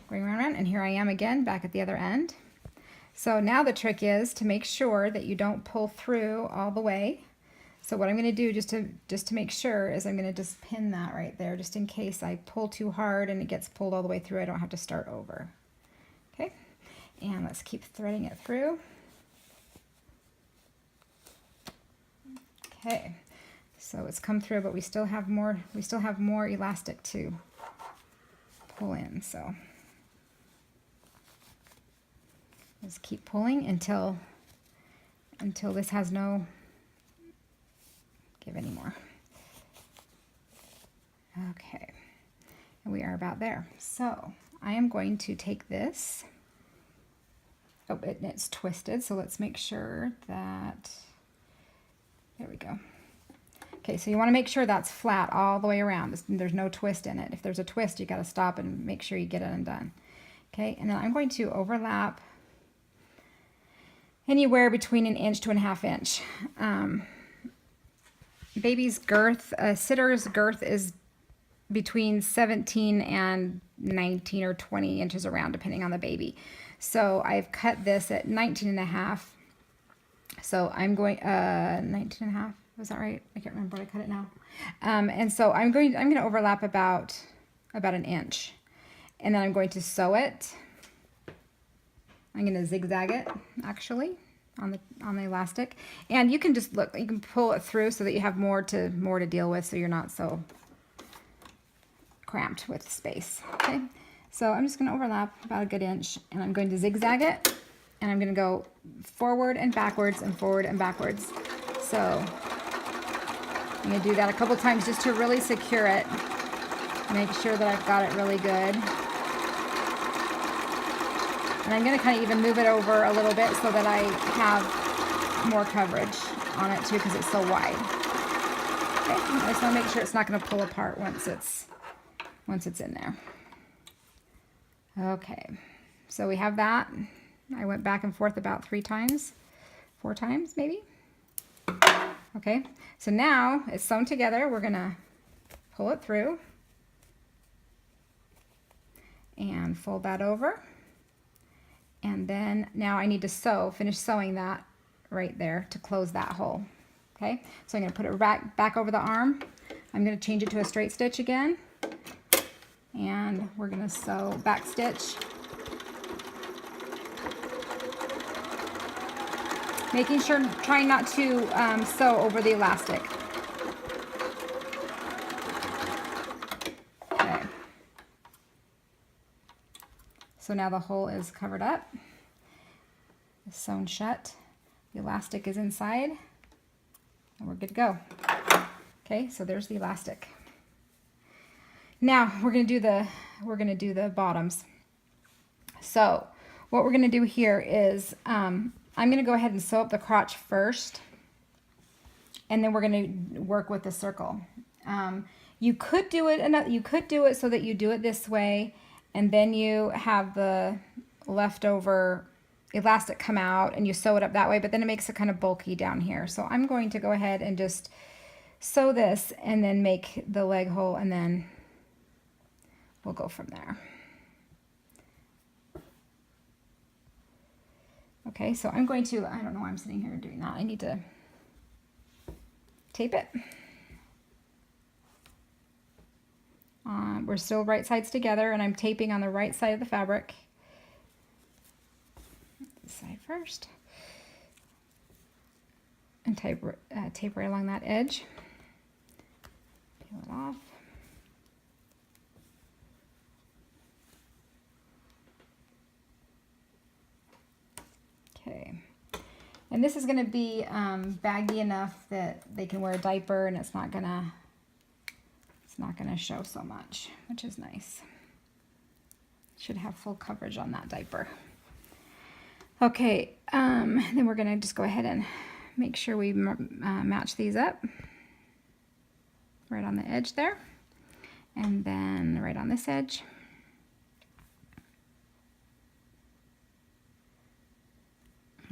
going around, and here I am again back at the other end. So now the trick is to make sure that you don't pull through all the way. So what I'm going to do just to make sure is I'm going to just pin that right there, just in case I pull too hard and it gets pulled all the way through. I don't have to start over. Okay, and let's keep threading it through. Okay, so it's come through, but we still have more elastic to pull in. So just keep pulling until this has no give anymore. Okay, and we are about there. So I am going to take this. Oh, it's twisted, so let's make sure that, there we go. Okay, so you want to make sure that's flat all the way around. There's no twist in it. If there's a twist, you got to stop and make sure you get it undone. Okay, and then I'm going to overlap anywhere between 1 inch to 1/2 inch. Baby's girth, sitter's girth is between 17 and 19 or 20 inches around, depending on the baby. So I've cut this at 19.5. So I'm going 19.5. Was that right? I can't remember what I cut it now. And so I'm going to overlap about 1 inch, and then I'm going to sew it. I'm going to zigzag it actually on the elastic, and you can just look. You can pull it through so that you have more to deal with, so you're not so cramped with space. Okay, so I'm just going to overlap about a good inch, and I'm going to zigzag it, and I'm going to go forward and backwards and forward and backwards. So I'm going to do that a couple times just to really secure it. Make sure that I've got it really good. And I'm going to kind of even move it over a little bit so that I have more coverage on it too, because it's so wide. Okay, I just want to make sure it's not going to pull apart once it's once it's in there. Okay, so we have that. I went back and forth about 3 times, 4 times maybe. Okay, so now it's sewn together. We're gonna pull it through and fold that over. And then now I need to finish sewing that right there to close that hole. Okay, so I'm gonna put it back over the arm. I'm gonna change it to a straight stitch again. And we're gonna sew back stitch. Making sure, trying not to sew over the elastic. Okay. So now the hole is covered up, it's sewn shut, the elastic is inside, and we're good to go. Okay, so there's the elastic. Now we're gonna do the bottoms. So what we're gonna do here is I'm gonna go ahead and sew up the crotch first, and then we're gonna work with the circle. You could do it so that you do it this way, and then you have the leftover elastic come out and you sew it up that way, but then it makes it kind of bulky down here. So I'm going to go ahead and just sew this and then make the leg hole, and then we'll go from there. Okay, so I'm going to, I don't know why I'm sitting here doing that. I need to tape it. We're still right sides together, and I'm taping on the right side of the fabric. This side first. And tape right along that edge. Peel it off. Okay. And this is going to be baggy enough that they can wear a diaper, and it's not gonna show so much, which is nice. Should have full coverage on that diaper. Okay, then we're gonna just go ahead and make sure we match these up right on the edge there, and then right on this edge.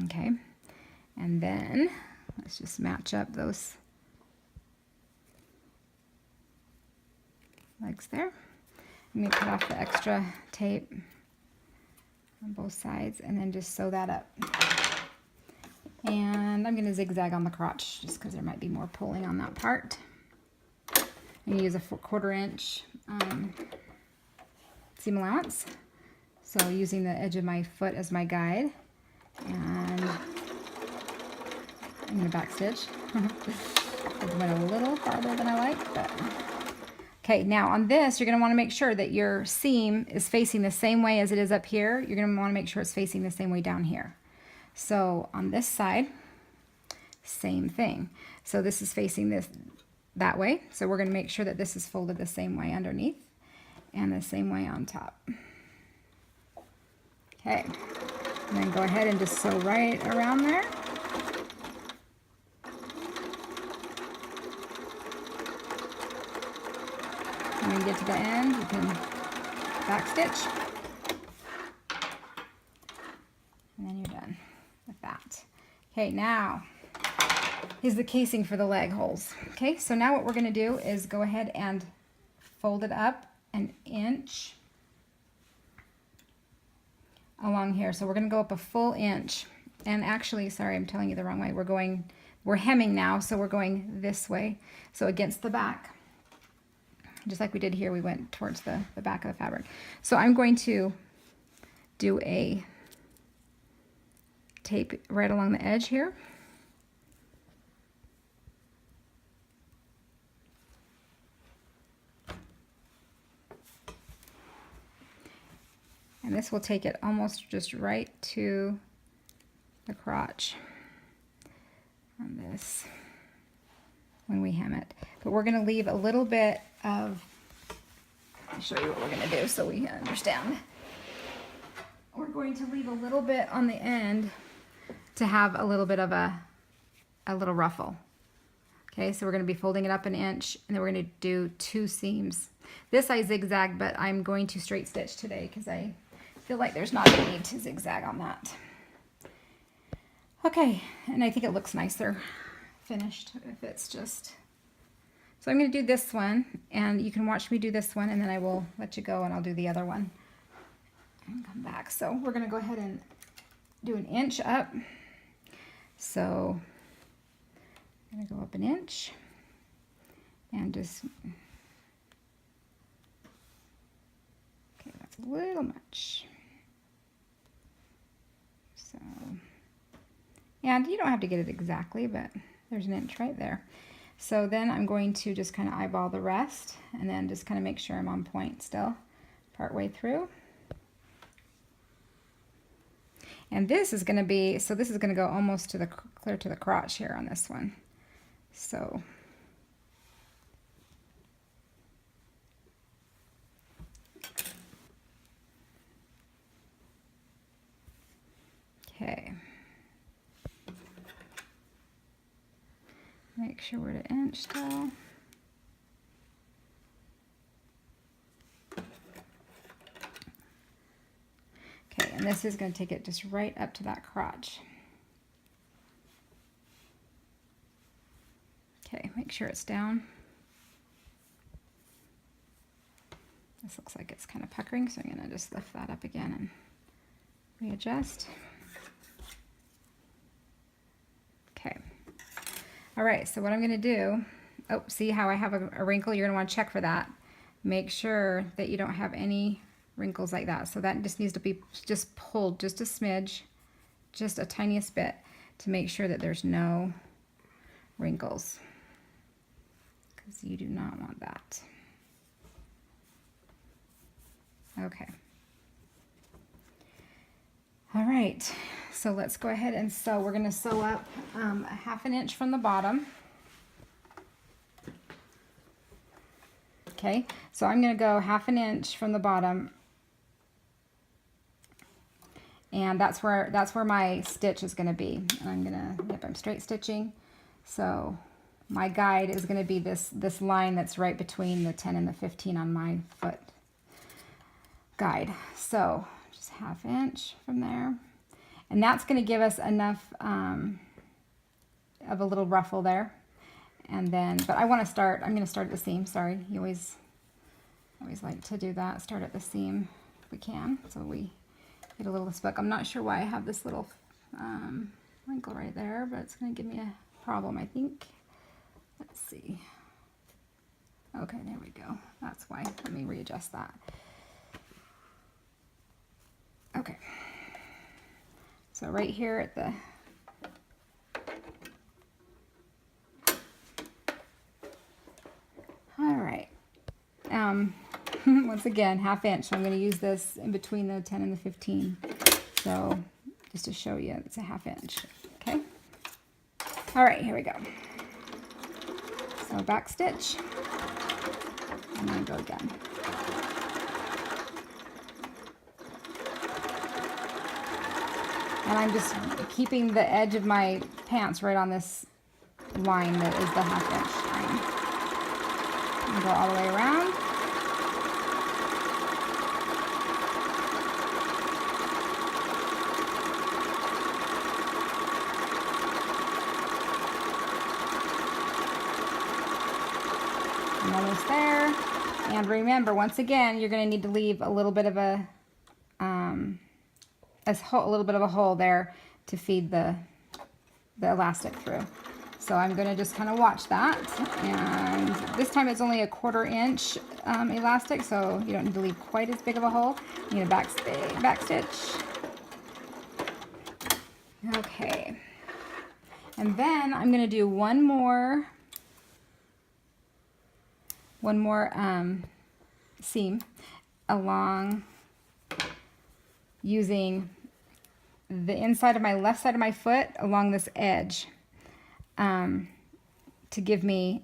Okay, and then let's just match up those legs there. I'm going to cut off the extra tape on both sides and then just sew that up. And I'm going to zigzag on the crotch just because there might be more pulling on that part. I'm going to use a 1/4 inch seam allowance. So using the edge of my foot as my guide. And I'm going to backstitch. It went a little farther than I like, but okay, now on this, you're going to want to make sure that your seam is facing the same way as it is up here. You're going to want to make sure it's facing the same way down here. So on this side, same thing. So this is facing that way. So we're going to make sure that this is folded the same way underneath and the same way on top. Okay, and then go ahead and just sew right around there. When you get to the end, you can backstitch, and then you're done with that. Okay, now is the casing for the leg holes. Okay, so now what we're going to do is go ahead and fold it up 1 inch along here. So we're going to go up a full inch, and actually, sorry, I'm telling you the wrong way. We're hemming now, so we're going this way, so against the back. Just like we did here, we went towards the back of the fabric. So I'm going to do a tape right along the edge here. And this will take it almost just right to the crotch on this when we hem it. But we're going to leave a little bit of, I'll show you what we're going to do so we understand. We're going to leave a little bit on the end to have a little bit of a little ruffle. Okay, so we're going to be folding it up an inch, and then we're going to do 2 seams. This I zigzag, but I'm going to straight stitch today because I feel like there's not a need to zigzag on that. Okay, and I think it looks nicer finished if it's just... So I'm going to do this one, and you can watch me do this one, and then I will let you go and I'll do the other one and come back. So we're going to go ahead and do an inch up. So I'm going to go up an inch and just... Okay, that's a little much. So, and you don't have to get it exactly, but there's an inch right there. So then I'm going to just kind of eyeball the rest and then just kind of make sure I'm on point still part way through. And this is going to be, so this is going to go almost to the clear to the crotch here on this one. So okay. Make sure we're at an inch still. Okay, and this is going to take it just right up to that crotch. Okay, make sure it's down. This looks like it's kind of puckering, so I'm going to just lift that up again and readjust. Okay. All right, so what I'm going to do, oh, see how I have a wrinkle? You're going to want to check for that. Make sure that you don't have any wrinkles like that. So that just needs to be just pulled just a smidge, just a tiniest bit to make sure that there's no wrinkles, because you do not want that. Okay. All right, so let's go ahead and sew. We're going to sew up a 1/2 inch from the bottom. Okay, so I'm going to go 1/2 inch from the bottom, and that's where my stitch is going to be. And I'm going to, yep, I'm straight stitching. So my guide is going to be this line that's right between the 10 and the 15 on my foot guide. So just 1/2 inch from there, and that's going to give us enough of a little ruffle there. And then, but I want to start, I'm going to start at the seam. Sorry, you always like to do that, start at the seam if we can, so we get a little spook. I'm not sure why I have this little wrinkle right there, but it's going to give me a problem, I think. Let's see. Okay, there we go. That's why. Let me readjust that. Okay. So right here at the all right. Once again, 1/2 inch. So I'm going to use this in between the 10 and the 15. So just to show you, it's a 1/2 inch. Okay. All right, here we go. So back stitch, and then go again. And I'm just keeping the edge of my pants right on this line that is the 1/2 inch line. And go all the way around. I'm almost there. And remember, once again, you're going to need to leave a little bit of a little bit of a hole there to feed the elastic through. So I'm going to just kind of watch that, and this time it's only a 1/4 inch elastic, so you don't need to leave quite as big of a hole. I'm going to back stitch. Okay, and then I'm going to do one more seam along, using the inside of my left side of my foot along this edge to give me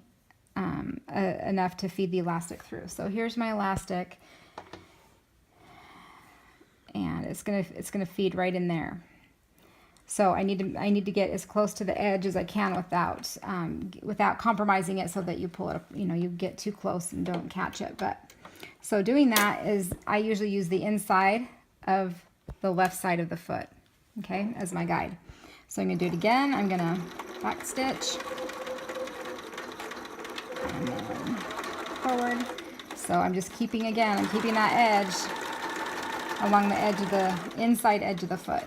enough to feed the elastic through. So here's my elastic, and it's gonna feed right in there. So I need to get as close to the edge as I can without compromising it, so that you pull it up, you know, you get too close and don't catch it. But so doing that is, I usually use the inside of the left side of the foot, okay, as my guide. So I'm gonna do it again. I'm gonna back stitch and then forward. So I'm just keeping, again, I'm keeping that edge along the edge of the inside edge of the foot.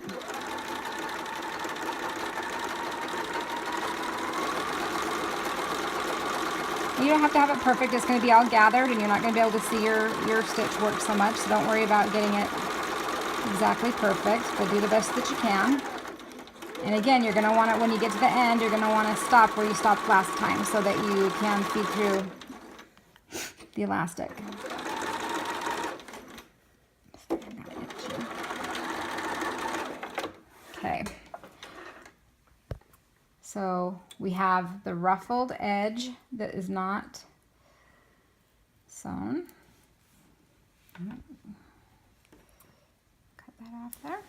You don't have to have it perfect. It's going to be all gathered and you're not going to be able to see your stitch work so much. So don't worry about getting it exactly perfect, but do the best that you can. And again, you're going to want it, when you get to the end, you're going to want to stop where you stopped last time, so that you can feed through the elastic. Okay. So we have the ruffled edge that is not sewn. Cut that off there.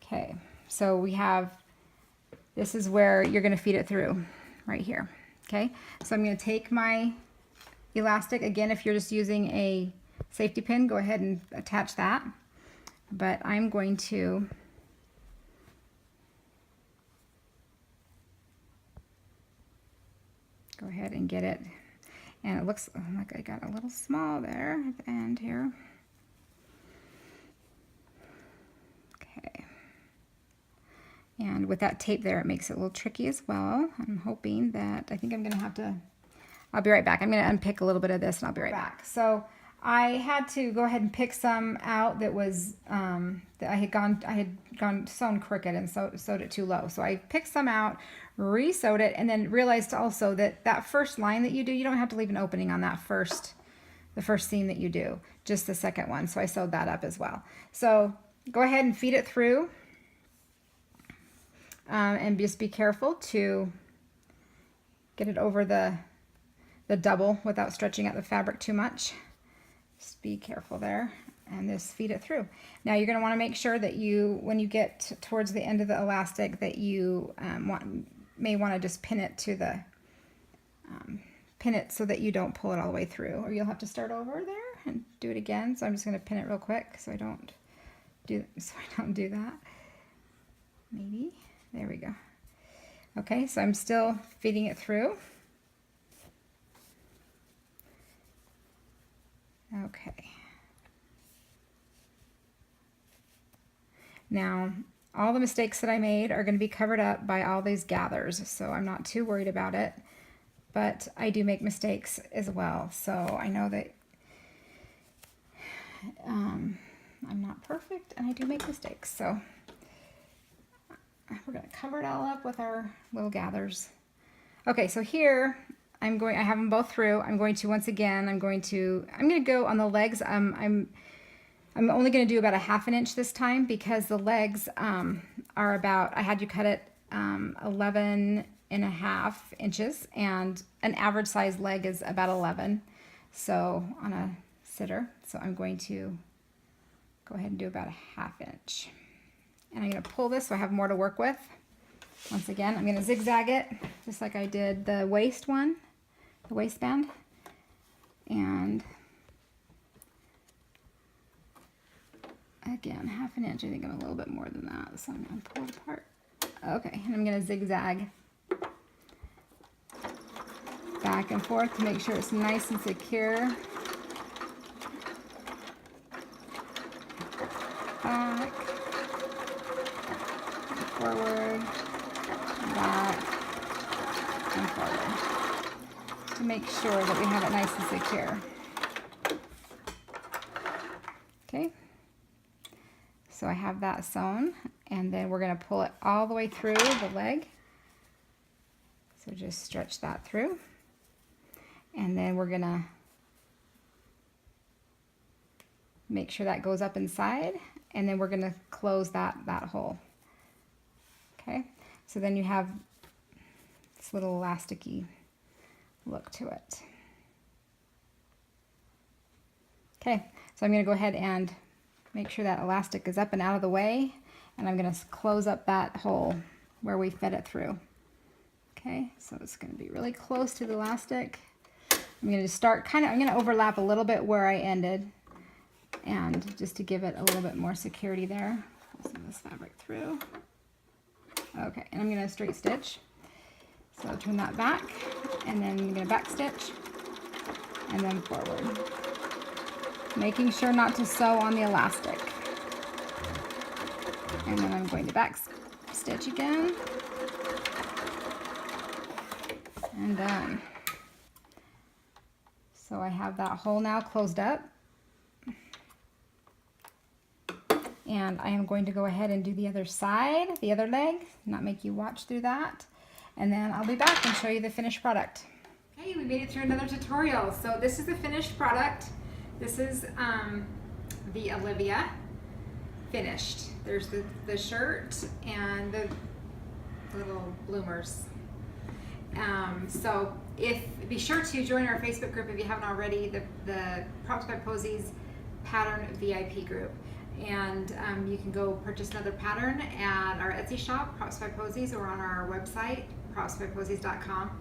Okay, so we have, this is where you're going to feed it through, right here. Okay, so I'm going to take my elastic. Again, if you're just using a safety pin, go ahead and attach that. But I'm going to go ahead and get it, and it looks like I got a little small there at the end here. Okay, and with that tape there, it makes it a little tricky as well. I'm hoping that, I think I'm gonna have to, I'll be right back. I'm gonna unpick a little bit of this and I'll be right back. So I had to go ahead and pick some out that was that I had gone sewn crooked and sewed it too low. So I picked some out, re-sewed it, and then realized also that that first line that you do, you don't have to leave an opening on that the first seam that you do, just the second one. So I sewed that up as well. So go ahead and feed it through, and just be careful to get it over the double without stretching out the fabric too much. Just be careful there, and just feed it through. Now you're going to want to make sure that when you get towards the end of the elastic, that you may want to just pin it to the pin it so that you don't pull it all the way through, or you'll have to start over there and do it again. So I'm just going to pin it real quick so I don't do that. Maybe there we go. Okay, so I'm still feeding it through. Okay. Now, all the mistakes that I made are going to be covered up by all these gathers, so I'm not too worried about it. But I do make mistakes as well, so I know that I'm not perfect, and I do make mistakes. So we're going to cover it all up with our little gathers. Okay, so here I have them both through. I'm going to, once again, I'm going to go on the legs. I'm only going to do about a 1/2 inch this time, because the legs are about, I had you cut it 11.5 inches, and an average size leg is about 11. So on a sitter, so I'm going to go ahead and do about a 1/2 inch. And I'm going to pull this so I have more to work with. Once again, I'm going to zigzag it just like I did the waist one, the waistband. And again, 1/2 inch. I think I'm a little bit more than that, so I'm going to pull it apart. Okay, and I'm going to zigzag back and forth to make sure it's nice and secure. Back, and forward, back, and forward, to make sure that we have it nice and secure. Okay, so I have that sewn, and then we're going to pull it all the way through the leg. So just stretch that through, and then we're going to make sure that goes up inside, and then we're going to close that hole. Okay, so then you have this little elasticy look to it. Okay, so I'm going to go ahead and make sure that elastic is up and out of the way, and I'm going to close up that hole where we fed it through. Okay, so it's going to be really close to the elastic. I'm going to start I'm going to overlap a little bit where I ended, and just to give it a little bit more security there. Pull some of this fabric through. Okay, and I'm going to straight stitch. So I'll turn that back, and then I'm going to back stitch, and then forward. Making sure not to sew on the elastic. And then I'm going to back stitch again. And done. So I have that hole now closed up. And I am going to go ahead and do the other side, the other leg, not make you watch through that. And then I'll be back and show you the finished product. Okay, we made it through another tutorial. So this is the finished product. This is the Olivia finished. There's the shirt and the little bloomers. So be sure to join our Facebook group if you haven't already, the Props by Posies pattern VIP group. And you can go purchase another pattern at our Etsy shop, Props by Posies, or on our website, propsbyposies.com,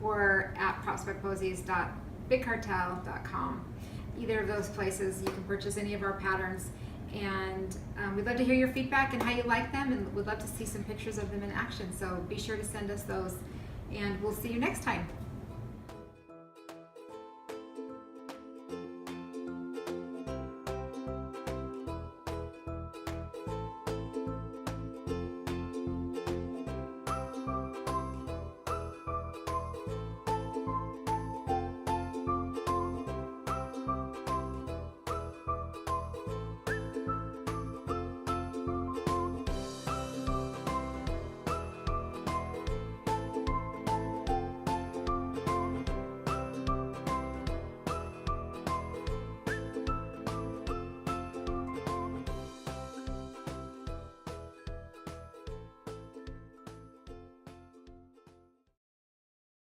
or at propsbyposies.bigcartel.com. Either of those places, you can purchase any of our patterns. And we'd love to hear your feedback and how you like them, and we'd love to see some pictures of them in action. So be sure to send us those, and we'll see you next time.